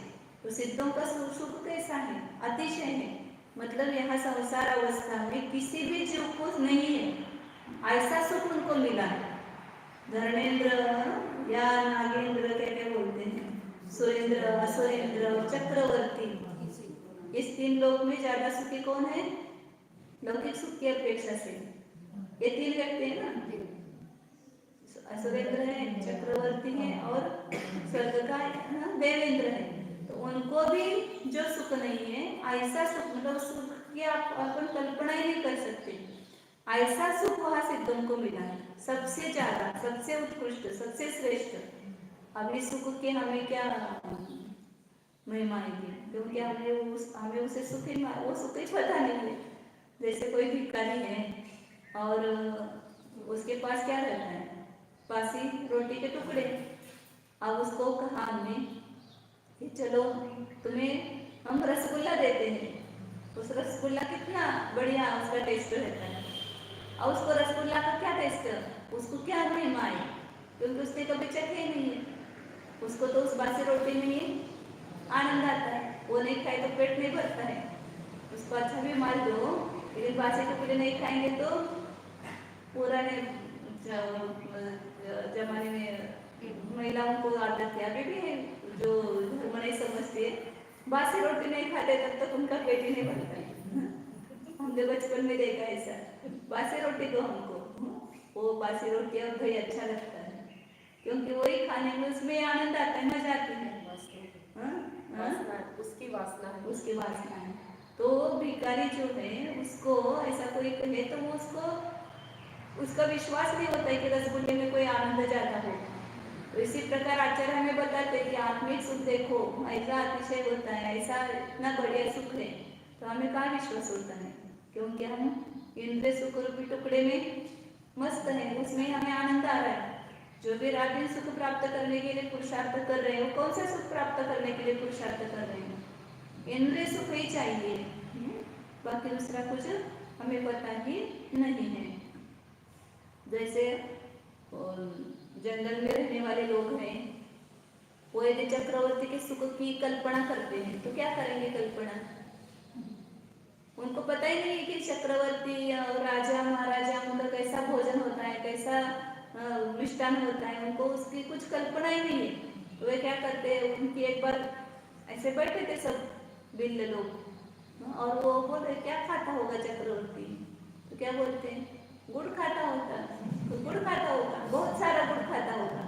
तो सिद्धों का सुख कैसा है? अतिशय है। मतलब यहाँ संसार अवस्था में किसी भी जीव को नहीं है ऐसा सुख उनको मिला है। धर्मेंद्र या नागेंद्र क्या बोलते हैं, सुरेंद्र, असुरेंद्र, चक्रवर्ती, इस 3 लोक में ज्यादा सुखी कौन है? लौकिक सुख की अपेक्षा से ये 3 व्यक्ति है ना, असुरेंद्र है, चक्रवर्ती है और स्वर्ग का देवेंद्र है। तो उनको भी जो सुख नहीं है ऐसा सुख, मतलब सुख की आप अपन कल्पना ही नहीं कर सकते। ऐसा सुख वहाँ सिद्धों को मिला है। सबसे ज्यादा, सबसे उत्कृष्ट, सबसे श्रेष्ठ। अभी सुख के हमें क्या महिमा है, क्योंकि हमें उसे सुख ही वो सुख ही पता नहीं है। जैसे कोई भिखारी है और उसके पास क्या रहता है, बासी रोटी के टुकड़े। अब उसको कहा हमने कि चलो तुम्हें हम रसगुल्ला देते हैं। उस रसगुल्ला कितना बढ़िया उसका टेस्ट रहता है, और उसको रसगुल्ला का क्या टेस्ट, उसको क्या महिमा है, क्योंकि उसने कभी चखे नहीं है। उसको तो उस बासी रोटी में ही आनंद आता है, वो नहीं खाए तो पेट नहीं भरता है। उसको अच्छा भी मार दो, लेकिन बासी टुकड़े नहीं खाएंगे तो पुराने जमाने में महिलाओं को आदत है, अभी भी है, जो धर्म नहीं समझते, बासी रोटी नहीं खाते तब तक उनका पेट ही नहीं भरता है। हमने बचपन में देखा ऐसा, बासी रोटी दो हमको, वो बासी रोटी और दही अच्छा लगता है, क्योंकि वही खाने में उसमें आनंद आता है, मजा आती है। उसकी वासना है, उसकी वासना है। तो भिखारी जो है उसको ऐसा कोई कहे तो वो उसका विश्वास नहीं होता है कि रसगुल्ले में कोई आनंद ज्यादा हो। तो इसी प्रकार आचार्य हमें बताते हैं कि आत्मिक सुख देखो ऐसा अतिशय होता है, ऐसा इतना बढ़िया सुख है, तो हमें कहाँ विश्वास होता है, क्योंकि हम इंद्रिय सुख रूपी टुकड़े में मस्त है, उसमें हमें आनंद आ रहा है। जो भी रात दिन सुख प्राप्त करने के लिए पुरुषार्थ कर रहे हो, कौन सा सुख प्राप्त करने के लिए पुरुषार्थ कर रहे हो, इंद्रिय सुख ही चाहिए, बाकी दूसरा कुछ हमें पता ही नहीं है। जैसे जंगल में रहने वाले लोग हैं, वो यदि चक्रवर्ती के सुख की कल्पना करते हैं तो क्या करेंगे कल्पना, उनको पता ही नहीं है कि चक्रवर्ती और राजा महाराजा उनका कैसा भोजन होता है, कैसा मिष्टान होता है, उनको उसकी कुछ कल्पना ही नहीं है। तो वे क्या करते हैं, उनकी एक बार ऐसे बैठे थे सब बिल्ल लोग, और वो बोले क्या खाता होगा चक्रवर्ती, तो क्या बोलते हैं, गुड़ खाता होगा, तो गुड़ खाता होगा, बहुत सारा गुड़ खाता होगा।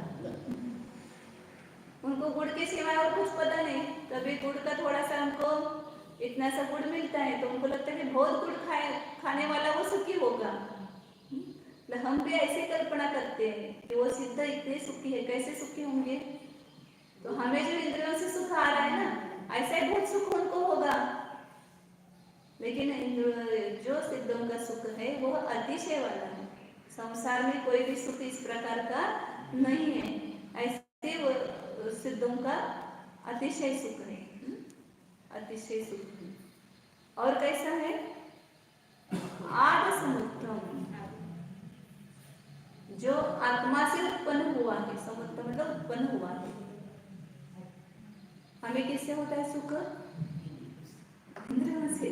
उनको गुड़ के सिवाय और कुछ पता नहीं, कभी गुड़ का थोड़ा सा उनको इतना सा गुड़ मिलता है तो उनको लगता है कि बहुत गुड़ खाने वाला वो सुखी होगा। हम भी ऐसे कल्पना करते हैं कि वो सिद्ध इतने सुखी है, कैसे सुखी होंगे, तो हमें जो इंद्रियों से सुख आ रहा है ना, ऐसा ही बहुत सुख उनको होगा। लेकिन जो सिद्धों का सुख है वो अतिशय वाला है, संसार में कोई भी सुख इस प्रकार का नहीं है, ऐसे वो सिद्धों का अतिशय सुख है, अतिशय सुख है। और कैसा है, आद समुद्रम, जो आत्मा से उत्पन्न हुआ है, समुद्र मतलब उत्पन्न हुआ है। हमें किससे होता है सुख, इंद्रियों से,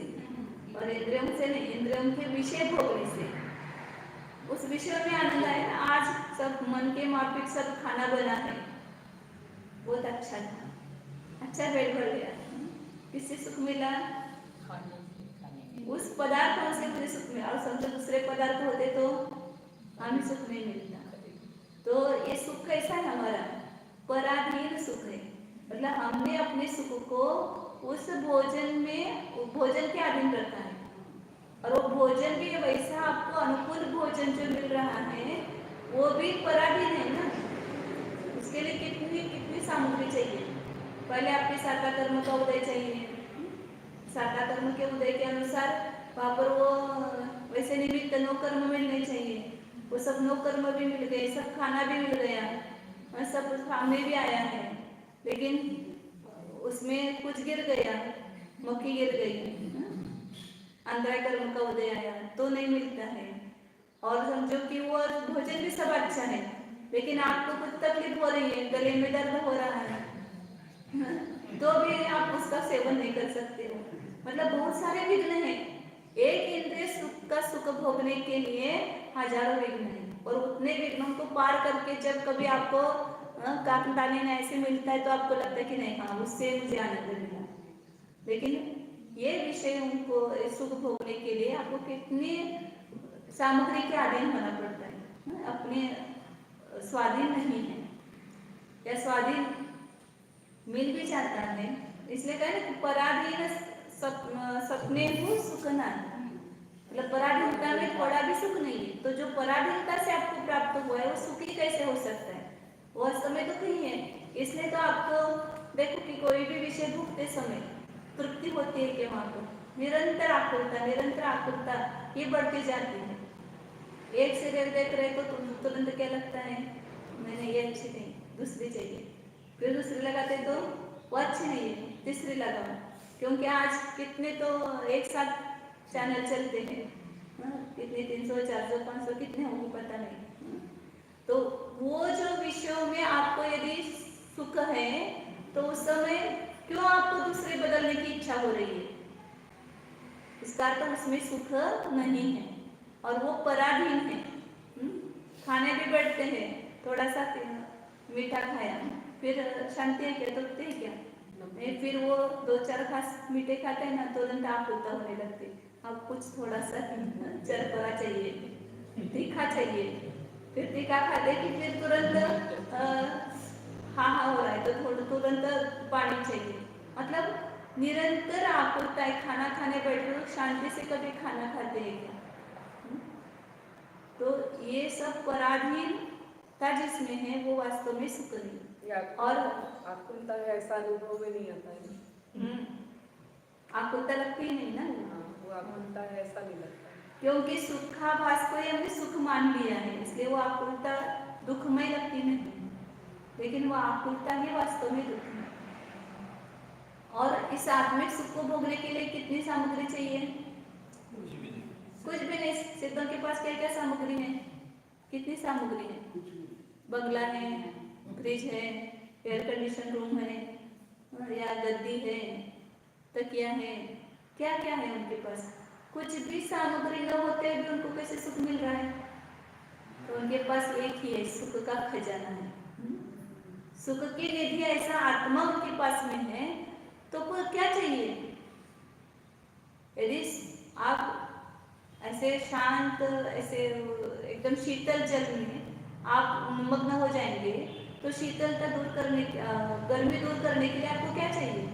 और इंद्रियों से नहीं, इंद्रियों के विषय भोगने से, उस विषय में आनंद आया ना। आज सब मन के माफिक सब खाना बना है, बहुत अच्छा था, अच्छा पेट भर गया, किससे सुख मिला, उस पदार्थों से मुझे सुख मिला, और समझो दूसरे पदार्थ होते तो हमें सुख नहीं मिलता। तो ये सुख कैसा है हमारा, पराधीन सुख है, मतलब हमने अपने सुख को उस भोजन में, भोजन के अधीन रखा है, और वो भोजन भी वैसा आपको अनुकूल भोजन जो मिल रहा है वो भी पराधीन है ना। उसके लिए कितनी कितनी सामग्री चाहिए, पहले आपके साता कर्म का उदय चाहिए, साता कर्म के उदय के अनुसार वहाँ पर वो वैसे निमित्त नो कर्म मिलने चाहिए, वो सब नो कर्म भी मिल गए, सब खाना भी मिल गया, सब सामने भी आया है, लेकिन उसमें कुछ गिर गया, मक्खी गिर गई, अंतराय कर्म का उदय आया तो नहीं मिलता है। और समझो कि वो भोजन भी सब अच्छा है, लेकिन आपको कुछ तकलीफ हो रही है, गले में दर्द हो रहा है, तो भी आप उसका सेवन नहीं कर सकते हो। मतलब बहुत सारे विघ्न हैं, एक इंद्रिय सुख का सुख भोगने के लिए हजारों विघ्न हैं, और उतने विघ्नों को पार करके जब कभी आपको काकताने ऐसे मिलता है तो आपको लगता है कि नहीं, हाँ उससे मुझे आनंद मिला। लेकिन ये विषयों को सुख भोगने के लिए आपको कितनी सामग्री के अधीन होना पड़ता है, अपने स्वाधीन नहीं है, या स्वाधीन मिल भी जाता है, इसलिए कहे ना पराधीन सपने को सुख ना, मतलब पराधीनता में थोड़ा भी सुख नहीं है, तो जो पराधीनता से आपको प्राप्त हुआ है वो सुखी कैसे हो सकता है, वो समय तो नहीं है। इसलिए तो आपको देखो कि कोई भी विषय भोगते समय तृप्ति होती है कि वहाँ पर निरंतर आकुलता ये बढ़ती जाती है। एक सीरियल देख रहे तो तुरंत क्या लगता है, मैंने ये अच्छी नहीं, दूसरी चाहिए, फिर दूसरी लगाते तो वो अच्छी नहीं है, तीसरी लगाओ, क्योंकि आज कितने तो एक साथ चैनल चलते हैं, कितने 300 400 500 कितने होंगे पता नहीं। तो वो जो विषयों में आपको यदि सुख है तो उस समय क्यों आपको दूसरे बदलने की इच्छा हो रही है? इसका अर्थ उसमें सुख नहीं है और वो पराधीन है। खाने भी बैठते हैं, थोड़ा सा मीठा खाया, फिर शांति है क्या, दुखते है क्या, फिर वो 2-4 खास मीठे खाते हैं ना, तुरंत आकुलता होने लगती, अब कुछ थोड़ा सा चरपरा चाहिए, तीखा चाहिए, फिर तीखा खाते कि फिर तुरंत हाँ हो रहा है तो थोड़ा तुरंत पानी चाहिए। मतलब निरंतर आकुलता है। खाना खाने बैठे लोग शांति से कभी खाना खाते हैं क्या? तो ये सब पराधीनता जिसमें है वो वास्तव में सुख नहीं। और आकुलता है ऐसा अनुभव में नहीं आता है। आकुलता लगती ही नहीं ना, वो आकुलता है ऐसा नहीं लगता, क्योंकि सुखाभास को ही हमने सुख मान लिया है, इसलिए वो आकुलता दुखमय लगती नहीं, लेकिन वो आकुलता ही वास्तव में दुख है। और इस आत्मिक सुख को भोगने के लिए कितनी सामग्री चाहिए? कुछ भी नहीं। सिद्धों के पास क्या क्या सामग्री है? कितनी सामग्री है? बंगला है, फ्रिज है, एयर कंडीशन रूम है, या गद्दी है, तकिया है, क्या क्या है उनके पास? कुछ भी सामग्री न होते भी उनको कैसे सुख मिल रहा है? तो उनके पास एक ही है, सुख का खजाना है। सुख की निधि ऐसा आत्मा उनके पास में है, तो फिर क्या चाहिए? यदि आप ऐसे शांत, ऐसे एकदम शीतल जल में आप मग्न हो जाएंगे तो शीतलता दूर करने, गर्मी दूर करने के लिए आपको क्या चाहिए?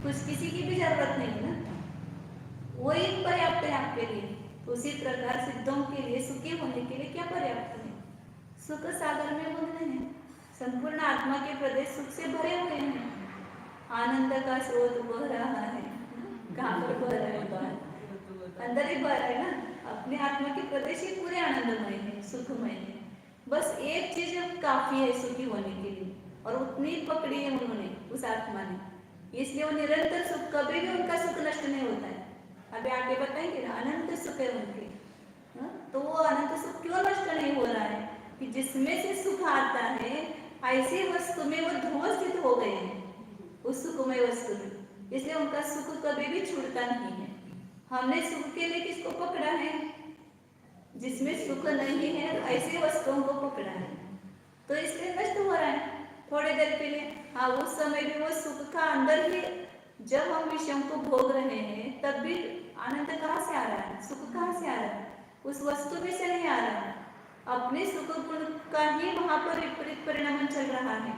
कुछ किसी की भी जरूरत नहीं ना, वही पर्याप्त है आपके लिए। उसी प्रकार सिद्धों के लिए सुखी होने के लिए क्या पर्याप्त है? सुख सागर में मग्न है, संपूर्ण आत्मा के प्रदेश सुख से भरे हुए हैं, आनंद का स्रोत बह रहा है। कहाँ पर बह रहा है? अंदर ही बह रहा है ना, अपने आत्मा के प्रदेश ही पूरे आनंदमय है, सुखमय है। बस एक चीज काफी है सुखी होने के लिए, और उतनी पकड़ी है उन्होंने उस आत्मा ने, इसलिए वो निरंतर सुख, कभी भी उनका सुख नष्ट नहीं होता है। अभी आगे बताएंगे ना, अनंत सुख है उनके। तो वो अनंत सुख क्यों नष्ट नहीं हो रहा है? कि जिसमें से सुख आता है ऐसी वस्तु में वो ध्रुव स्थित हो गए हैं, उस सुखमय वस्तु में, इसलिए उनका सुख कभी भी छूटता नहीं है। हमने सुख के लिए किसको पकड़ा है? जिसमें सुख नहीं है ऐसे वस्तुओं को पकड़ा है, तो इसलिए नष्ट हो रहा है थोड़ी देर के लिए। हाँ, उस समय भी वो सुख का अंदर ही, जब हम विषयों को भोग रहे हैं तब भी आनंद कहाँ से आ रहा है? सुख कहाँ से आ रहा है? उस वस्तु में से नहीं आ रहा है, अपने सुख गुण का ही वहां पर विपरीत परिणाम चल रहा है।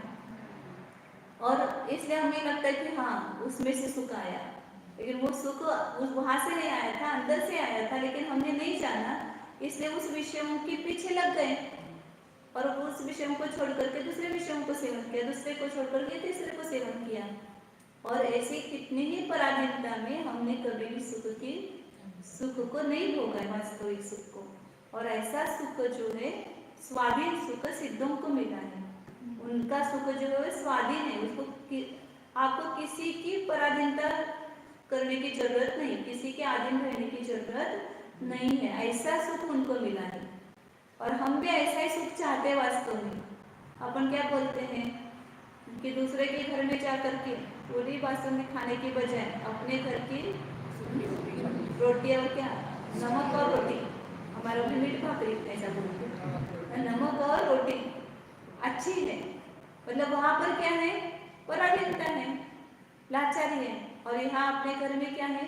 और इसलिए हमें लगता है कि हाँ उसमें से सुख आया, लेकिन वो सुख वहां से नहीं आया था, अंदर से आया था, लेकिन हमने नहीं जाना, इसलिए उस विषयों के पीछे लग गए और उस विषयों को छोड़ करके दूसरे विषयों को सेवन किया, दूसरे को छोड़ करके तीसरे को सेवन किया, और ऐसी कितनी ही पराधीनता में हमने कभी भी सुख को नहीं भोगा है, वास्तविक सुख को। और ऐसा सुख जो है स्वाधीन सुख सिद्धों को मिला है। उनका सुख जो है स्वाधीन है, उसको आपको किसी की पराधीनता करने की जरूरत नहीं, किसी के अधीन रहने की जरूरत नहीं है, ऐसा सुख उनको मिला है। और हम भी ऐसा ही सुख चाहते हैं वास्तव में। अपन क्या बोलते हैं कि दूसरे के घर में जाकर के पूरी वास्तव में खाने की बजाय अपने घर की रोटी और क्या, नमक और रोटी, हमारा भी मीठ भाकरी ऐसा बोलते हैं, नमक और रोटी अच्छी है, मतलब वहां पर क्या है? पराधीनता है, लाचारी है। और यहाँ अपने घर में क्या है?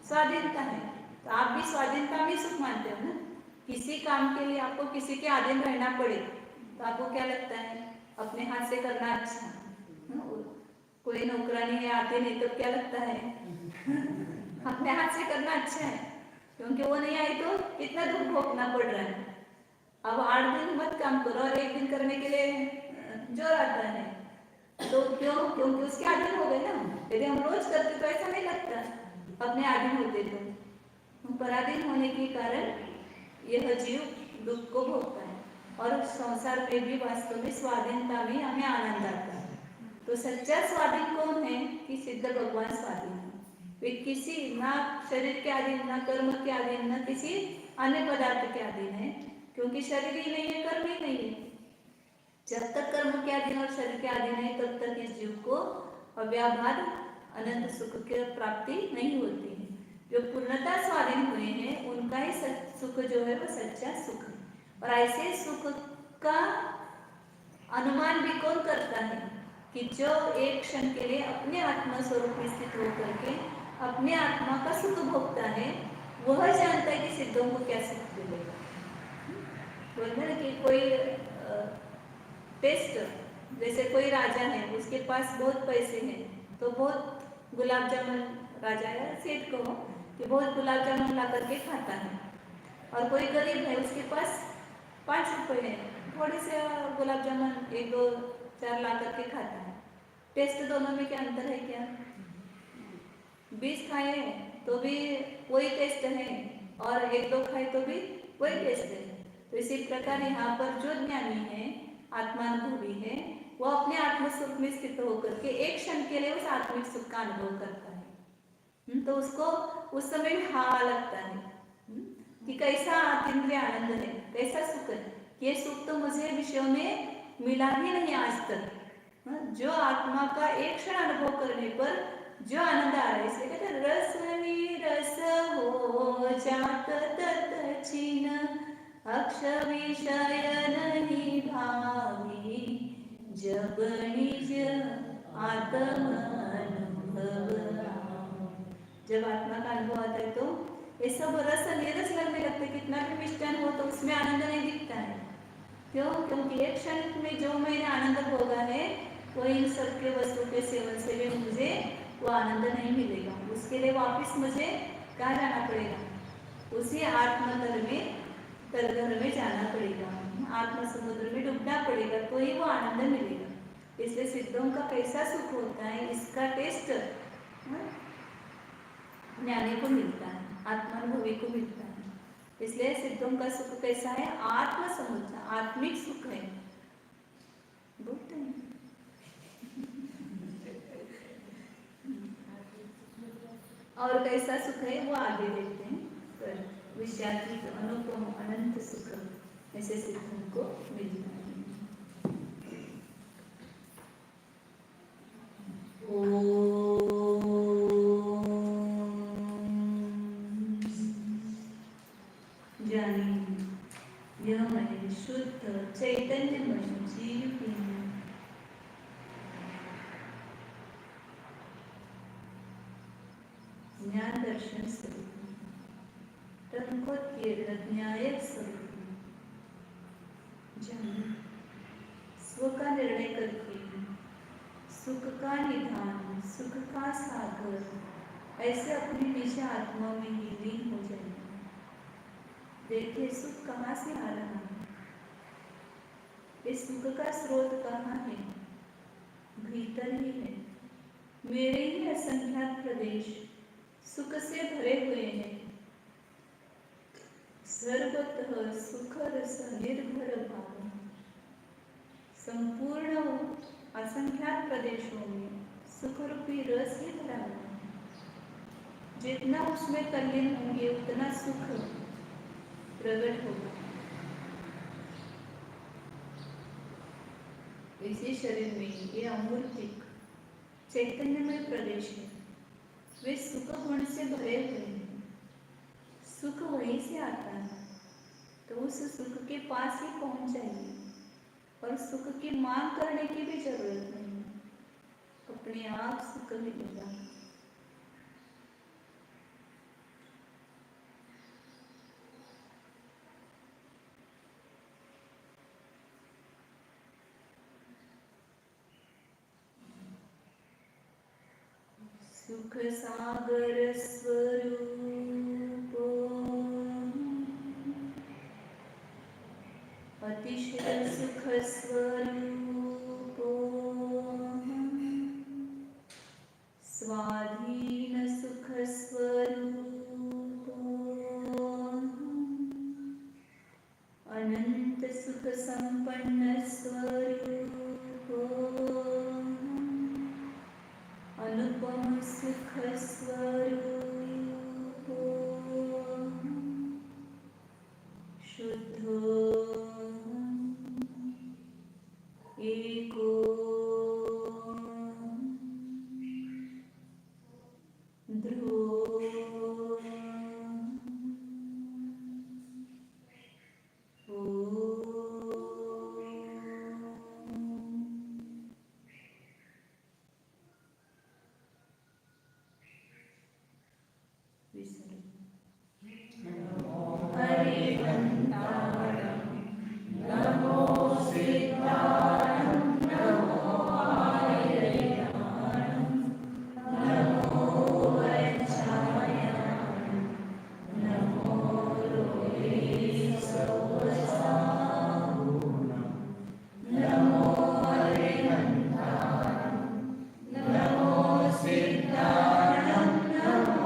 स्वाधीनता है। तो आप भी स्वाधीनता में सुख मानते हो ना। किसी काम के लिए आपको किसी के अधीन रहना पड़े तो आपको क्या लगता है? अपने हाथ से करना अच्छा। कोई नौकरानी है आती नहीं तो क्या लगता है? अपने हाथ से करना अच्छा है, क्योंकि वो नहीं आई तो कितना दुख भोगना पड़ रहा है। अब 8 दिन मत काम करो और 1 दिन करने के लिए जोर आता है, तो क्यों? क्योंकि उसके अधीन हो गए ना। यदि हम रोज करते तो ऐसा नहीं लगता, अपने अधीन होते तो पराधीन होने के कारण यह जीव दुख को भोगता है और संसार में भी वास्तव में स्वाधीनता में हमें आनंद आता है। तो सच्चा स्वाधीन कौन है कि सिद्ध भगवान स्वाधीन है। वे किसी ना शरीर के अधीन, ना कर्म के अधीन, ना किसी अन्य पदार्थ के अधीन है, क्योंकि शरीर ही नहीं है, कर्म ही नहीं है। जब तक कर्म के अधीन और शरीर के अधीन है तब तक इस जीव को अव्याभार अनंत सुख की प्राप्ति नहीं होती है। जो पूर्णता स्वाधीन हुए हैं उनका ही सुख जो है वो सच्चा सुख है। और ऐसे सुख का अनुमान भी कौन करता है कि जो एक क्षण के लिए अपने आत्मा स्वरूप में स्थित होकर के अपने आत्मा का सुख भोगता है, वह जानता है कि सिद्धों को क्या सुख मिलेगा। बोलते हैं कि कोई टेस्ट, जैसे कोई राजा है, उसके पास बहुत पैसे हैं तो बहुत गुलाब जामुन, राजा या सेठ को कि बहुत गुलाब जामुन ला करके खाता है, और कोई गरीब है उसके पास 5 रुपए है, थोड़े से गुलाब जामुन 1 2 4 ला करके खाता है। टेस्ट दोनों में क्या अंतर है? क्या 20 खाए तो भी वही टेस्ट है और 1 2 खाए तो भी वही टेस्ट है। तो इसी प्रकार यहाँ पर जो ज्ञानी है, आत्मानुभवी है, वो अपने आत्म सुख में स्थित होकर के एक क्षण के लिए उस आत्मिक सुख का अनुभव करता है। तो उसको उस समय हाँ लगता है कि कैसा अतीन्द्रिय आनंद है, कैसा सुख है। ये सुख तो मुझे विषयों में मिला ही नहीं आज तक। जो आत्मा का एक क्षण अनुभव करने पर जो आनंद आ रहा है, इसलिए कहते हैं रस विरस हो जात तत छिन, अक्ष विषय नहीं भावी, जब निज आत्म अनुभव। जब आत्मा का अनुभव आता है तो ये सब रस निरस लगने लगते, कितना भी मिष्टान हो तो उसमें आनंद नहीं दिखता है। क्यों? क्योंकि एक क्षण में जो मैंने आनंद भोगा है वो इन सबके वस्तु के सेवन से भी मुझे वो आनंद नहीं मिलेगा। उसके लिए वापस मुझे कहाँ जाना पड़ेगा? उसी आत्मतल में, तलघर में जाना पड़ेगा, आत्म समुद्र में डूबना पड़ेगा, तो ही वो आनंद मिलेगा। इसलिए सिद्धों का कैसा सुख होता है, इसका टेस्ट ज्ञानी को मिलता है, आत्मानुभवी को मिलता है। इसलिए सिद्धों का सुख कैसा है? आत्म समुद्र, आत्मिक सुख है। बोलते हैं और कैसा सुख है वो आगे देखते हैं। पर विषयातीत अनुपम अनंत सुख ऐसे सिद्धों को मिलता है। जानिए यह मैं शुद्ध चैतन्यमय जीव हूँ। ज्ञान दर्शन स्वरूप, न्यायक स्वरूप। जानिए स्व का निर्णय करके सुख का निधान, सुख का सागर ऐसे अपनी निज आत्मा में ही लीन हो जाए। देखिए सुख कहाँ से आ रहा है, इस सुख का स्रोत कहाँ है? भीतर ही है। मेरे ही असंख्यात प्रदेश सुख से भरे हुए हैं। सर्वतः सुख रस निर्भर भाव, संपूर्ण असंख्यात प्रदेशों में सुख रूपी रस ही भरा हुआ है। जितना उसमें तल्लीन होंगे उतना सुख प्रकट होगा। इसी शरीर में ये अमूर्तिक चैतन्यमय प्रदेश है, वे सुख गुण से भरे हुए हैं। सुख वहीं से आता है, तो उस सुख के पास ही पहुंच जाइए और सुख की मांग करने की भी जरूरत नहीं, अपने आप सुख मिलेगा। सुख सागर स्वरूप अतिशय सुख स्वरूप